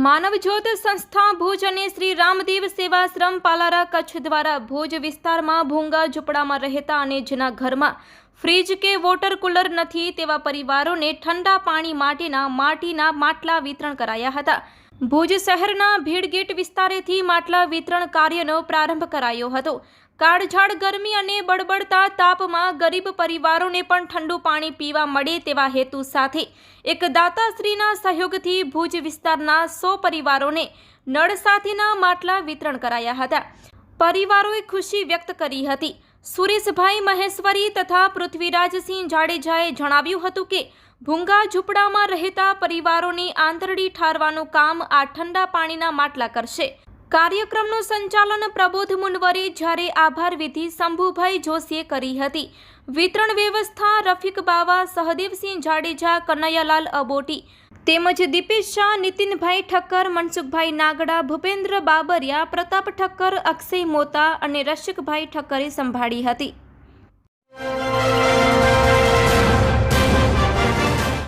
માનવજ્યોત સંસ્થા ભુજ અને શ્રી રામદેવ સેવાશ્રમ પાલારા કચ્છ દ્વારા ભુજ વિસ્તારમાં ભૂંગા ઝૂંપડામાં રહેતા અને જેના ઘરમાં ફ્રીજ કે વોટર કુલર નથી તેવા પરિવારોને ઠંડા પાણી માટેના માટીના માટલા વિતરણ કરાયા હતા। ભુજ શહેરના ભીડગેટ વિસ્તારેથી માટલા વિતરણ કાર્યનો પ્રારંભ કરાયો હતો। કાળઝાળ ગરમી અને બળબડતા તાપમાં ગરીબ પરિવારોને પણ ઠંડુ પાણી પીવા મળે તેવા હેતુ સાથે એક દાતાશ્રીના સહયોગથી ભુજ વિસ્તારના 100 પરિવારોને નળ સાથેના માટલા વિતરણ કરાયા હતા। પરિવારોએ ખુશી વ્યક્ત કરી હતી। સુરેશભાઈ મહેશ્વરી તથા પૃથ્વીરાજસિંહ જાડેજાએ જણાવ્યું હતું કે ભૂંગા ઝૂંપડામાં રહેતા પરિવારોની આંતરડી ઠારવાનું કામ આ ઠંડા પાણીના માટલા કરશે। કાર્યક્રમનું સંચાલન પ્રબોધ મુનવરે જ્યારે આભાર વિધિ શંભુભાઈ જોશીએ કરી હતી। વિતરણ વ્યવસ્થા રફીક બાવા, સહદેવસિંહ જાડેજા, કનૈયાલાલ અબોટી તેમજ દીપેશ શાહ, નીતિનભાઈ ઠક્કર, મનસુખભાઈ નાગડા, ભૂપેન્દ્ર બાબરિયા, પ્રતાપ ઠક્કર, અક્ષય મોતા અને રસિકભાઈ ઠક્કરે સંભાળી હતી।